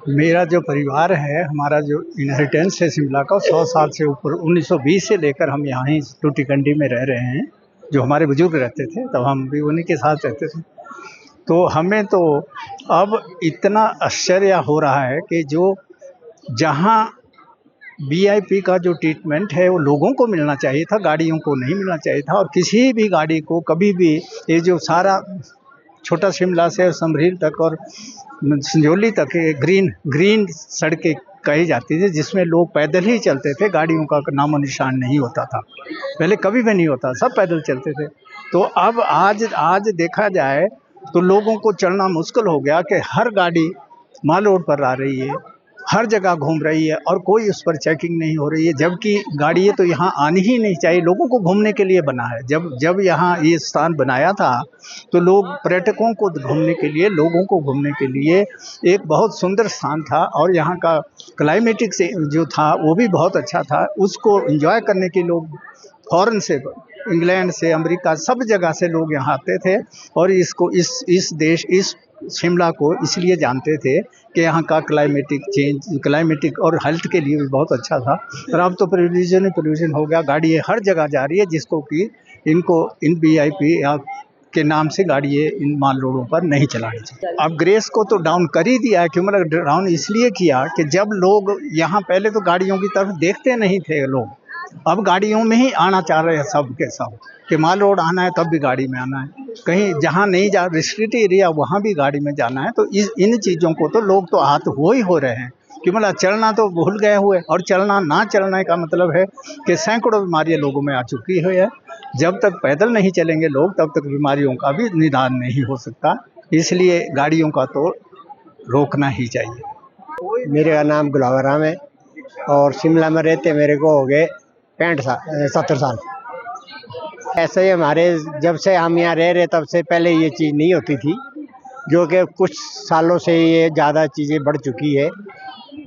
मेरा जो परिवार है, हमारा जो इनहेरिटेंस है शिमला का, 100 साल से ऊपर 1920 से लेकर हम यहाँ ही टूटीकंडी में रह रहे हैं। जो हमारे बुजुर्ग रहते थे तब हम भी उन्हीं के साथ रहते थे। तो हमें तो अब इतना आश्चर्य हो रहा है कि जो जहाँ वीआईपी का जो ट्रीटमेंट है वो लोगों को मिलना चाहिए था, गाड़ियों को नहीं मिलना चाहिए था। और किसी भी गाड़ी को कभी भी, ये जो सारा छोटा शिमला से समरील तक और संजौली तक ये ग्रीन ग्रीन सड़कें कही जाती थी, जिसमें लोग पैदल ही चलते थे, गाड़ियों का नामो निशान नहीं होता था। पहले कभी भी नहीं होता, सब पैदल चलते थे। तो अब आज आज देखा जाए तो लोगों को चलना मुश्किल हो गया कि हर गाड़ी माल रोड पर आ रही है, हर जगह घूम रही है और कोई उस पर चेकिंग नहीं हो रही है। जबकि गाड़ी तो यहाँ आनी ही नहीं चाहिए, लोगों को घूमने के लिए बना है। जब जब यहाँ ये स्थान बनाया था तो लोग पर्यटकों को घूमने के लिए, लोगों को घूमने के लिए एक बहुत सुंदर स्थान था। और यहाँ का क्लाइमेटिक से जो था वो भी बहुत अच्छा था। उसको एंजॉय करने के लोग फॉरेन से, इंग्लैंड से, अमेरिका, सब जगह से लोग यहाँ आते थे और इसको इस देश, इस शिमला को इसलिए जानते थे कि यहाँ का क्लाइमेटिक और हेल्थ के लिए भी बहुत अच्छा था। और अब तो पोल्यूशन हो गया, गाड़ी हर जगह जा रही है, जिसको कि इनको इन वीआईपी या के नाम से गाड़ी इन माल रोडों पर नहीं चलानी चाहिए। अब ग्रेस को तो डाउन कर ही दिया है। क्यों? मतलब डाउन इसलिए किया कि जब लोग यहाँ, पहले तो गाड़ियों की तरफ देखते नहीं थे लोग, अब गाड़ियों में ही आना चाह रहे हैं सब के सब, कि माल रोड आना है तब भी गाड़ी में आना है, कहीं जहाँ नहीं जा, रिस्ट्रिक्ट एरिया वहाँ भी गाड़ी में जाना है। तो इन चीज़ों को तो लोग तो आहत ही हो रहे हैं कि मतलब चलना तो भूल गए हुए। और चलना ना चलने का मतलब है कि सैकड़ों बीमारियाँ लोगों में आ चुकी है। जब तक पैदल नहीं चलेंगे लोग, तब तक बीमारियों का भी निदान नहीं हो सकता। इसलिए गाड़ियों का तो रोकना ही चाहिए। मेरा नाम गुलाब राम है और शिमला में रहते मेरे को हो गए 70 साल। ऐसे ही हमारे जब से हम यहाँ रह रहे तब से पहले ये चीज़ नहीं होती थी, जो कि कुछ सालों से ये ज़्यादा चीज़ें बढ़ चुकी है।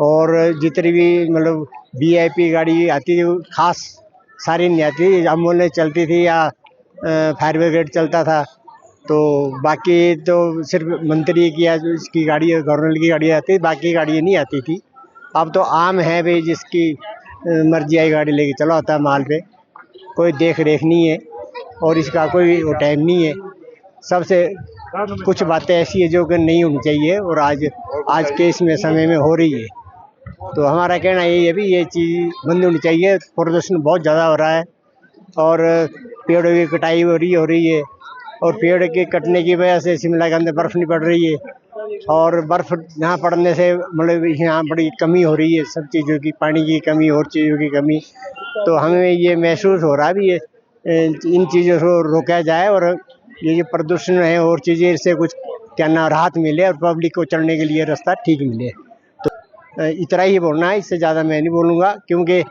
और जितनी भी मतलब वीआईपी गाड़ी आती थी, खास सारी नहीं आती, एम्बुलेंस चलती थी या फायर ब्रिगेड चलता था। तो बाकी तो सिर्फ मंत्री की या इसकी गाड़ी, गवर्नमेंट की गाड़ी आती, बाकी गाड़ी नहीं आती थी। अब तो आम है भाई, जिसकी मर्जी आई गाड़ी लेके चला होता है माल पे, कोई देख रेख नहीं है और इसका कोई वो टाइम नहीं है। सबसे कुछ बातें ऐसी है जो कि नहीं होनी चाहिए और आज के इसमें समय में हो रही है। तो हमारा कहना यही है भी ये चीज़ बंद होनी चाहिए। प्रदूषण बहुत ज़्यादा हो रहा है और पेड़ों की कटाई हो रही है और पेड़ के कटने की वजह से शिमला के अंदर बर्फ़ नहीं पड़ रही है और बर्फ़ यहाँ पड़ने से मतलब यहाँ बड़ी कमी हो रही है, सब चीज़ों की, पानी की कमी और चीज़ों की कमी। तो हमें ये महसूस हो रहा भी है इन चीज़ों को रोका जाए और ये जो प्रदूषण है और चीज़ें, इससे कुछ क्या ना राहत मिले और पब्लिक को चलने के लिए रास्ता ठीक मिले। तो इतना ही बोलना है, इससे ज़्यादा मैं नहीं बोलूँगा, क्योंकि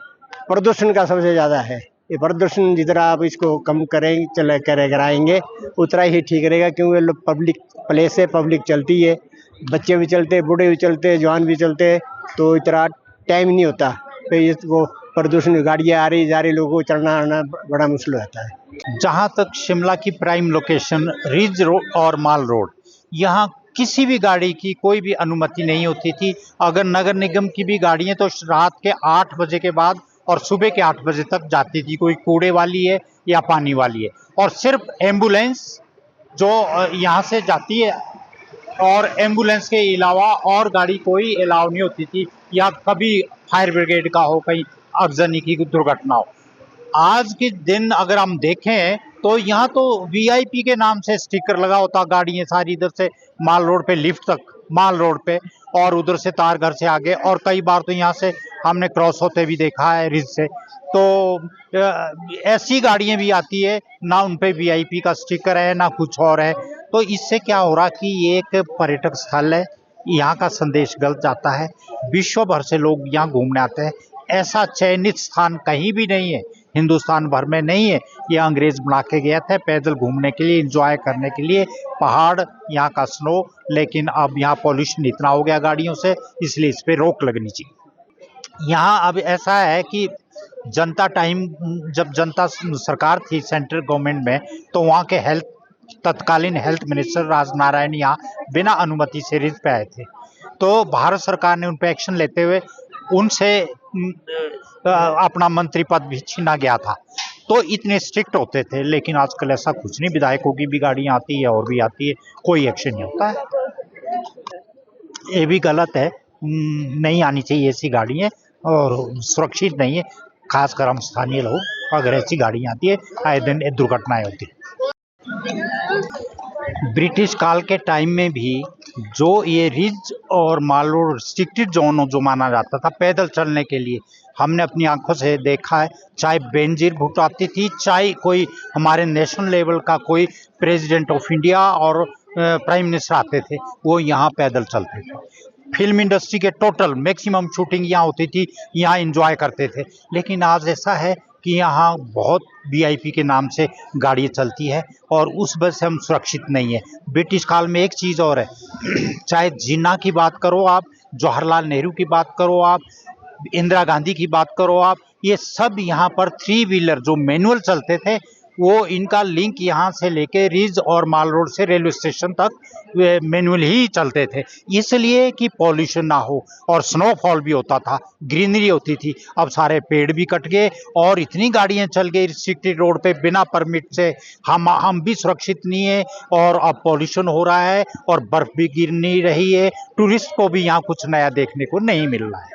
प्रदूषण का सबसे ज़्यादा है। ये प्रदूषण जितना आप इसको कम कराएंगे उतना ही ठीक रहेगा, क्योंकि पब्लिक प्लेस है, पब्लिक चलती है, बच्चे भी चलते, बूढ़े भी चलते, जवान भी चलते, तो इतना टाइम नहीं होता। तो इसको प्रदूषण, गाड़ियाँ आ रही जा रही, लोगों को चलना आना बड़ा मुश्किल रहता है। जहाँ तक शिमला की प्राइम लोकेशन रिज रोड और माल रोड, यहाँ किसी भी गाड़ी की कोई भी अनुमति नहीं होती थी। अगर नगर निगम की भी गाड़ियाँ तो रात के 8 बजे के बाद और सुबह के 8 बजे तक जाती थी, कोई कूड़े वाली है या पानी वाली है। और सिर्फ एम्बुलेंस जो यहाँ से जाती है, और एम्बुलेंस के अलावा और गाड़ी कोई अलाउ नहीं होती थी, या कभी फायर ब्रिगेड का हो, कहीं अगजनी की दुर्घटना हो। आज के दिन अगर हम देखें तो यहाँ तो वीआईपी के नाम से स्टिकर लगा होता, गाड़ियाँ सारी इधर से माल रोड पे, लिफ्ट तक माल रोड पे, और उधर से तार घर से आगे, और कई बार तो यहाँ से हमने क्रॉस होते भी देखा है रिज से। तो ऐसी गाड़ियाँ भी आती है, ना उन पे वीआईपी का स्टिकर है ना कुछ और है। तो इससे क्या हो रहा कि ये एक पर्यटक स्थल है, यहाँ का संदेश गलत जाता है, विश्व भर से लोग यहाँ घूमने आते हैं। ऐसा चयनित स्थान कहीं भी नहीं है, हिंदुस्तान भर में नहीं है। ये अंग्रेज बना के गया था पैदल घूमने के लिए, एंजॉय करने के लिए, पहाड़, यहाँ का स्नो। लेकिन अब यहाँ पॉल्यूशन इतना हो गया गाड़ियों से, इसलिए इस पे रोक लगनी चाहिए। यहाँ अब ऐसा है कि जनता टाइम, जब जनता सरकार थी सेंट्रल गवर्नमेंट में, तो वहाँ के तत्कालीन हेल्थ मिनिस्टर राजनारायण यहाँ बिना अनुमति से रिज पे आए थे। तो भारत सरकार ने उन पर एक्शन लेते हुए उनसे अपना मंत्री पद भी छीना गया था। तो इतने स्ट्रिक्ट होते थे, लेकिन आजकल ऐसा कुछ नहीं, विधायकों की भी गाड़ियाँ आती है और भी आती है, कोई एक्शन नहीं होता है। ये भी गलत है, नहीं आनी चाहिए ऐसी गाड़ियाँ और सुरक्षित नहीं है, खासकर हम स्थानीय लोग अगर ऐसी गाड़ियाँ आती है आए दिन दुर्घटनाएं होती है। ब्रिटिश काल के टाइम में भी जो ये रिज और माल रोड रिस्ट्रिक्टेड जोन जो माना जाता था पैदल चलने के लिए, हमने अपनी आंखों से देखा है, चाहे बेनजीर भुट्टो आती थी, चाहे कोई हमारे नेशनल लेवल का कोई प्रेसिडेंट ऑफ इंडिया और प्राइम मिनिस्टर आते थे, वो यहाँ पैदल चलते थे। फिल्म इंडस्ट्री के टोटल मैक्सिमम शूटिंग यहाँ होती थी, यहाँ एंजॉय करते थे। लेकिन आज ऐसा है कि यहाँ बहुत वीआईपी के नाम से गाड़ी चलती है और उस वजह से हम सुरक्षित नहीं है। ब्रिटिश काल में एक चीज़ और है, चाहे जिन्ना की बात करो आप, जवाहरलाल नेहरू की बात करो आप, इंदिरा गांधी की बात करो आप, ये सब यहाँ पर 3 व्हीलर जो मैनुअल चलते थे, वो इनका लिंक यहाँ से लेके रिज और माल रोड से रेलवे स्टेशन तक मैनुअल ही चलते थे, इसलिए कि पॉल्यूशन ना हो और स्नोफॉल भी होता था, ग्रीनरी होती थी। अब सारे पेड़ भी कट गए और इतनी गाड़ियाँ चल गई रिस्ट्रिक्टेड रोड पे बिना परमिट से, हम भी सुरक्षित नहीं है और अब पॉल्यूशन हो रहा है और बर्फ भी गिर नहीं रही है। टूरिस्ट को भी यहाँ कुछ नया देखने को नहीं मिल रहा है।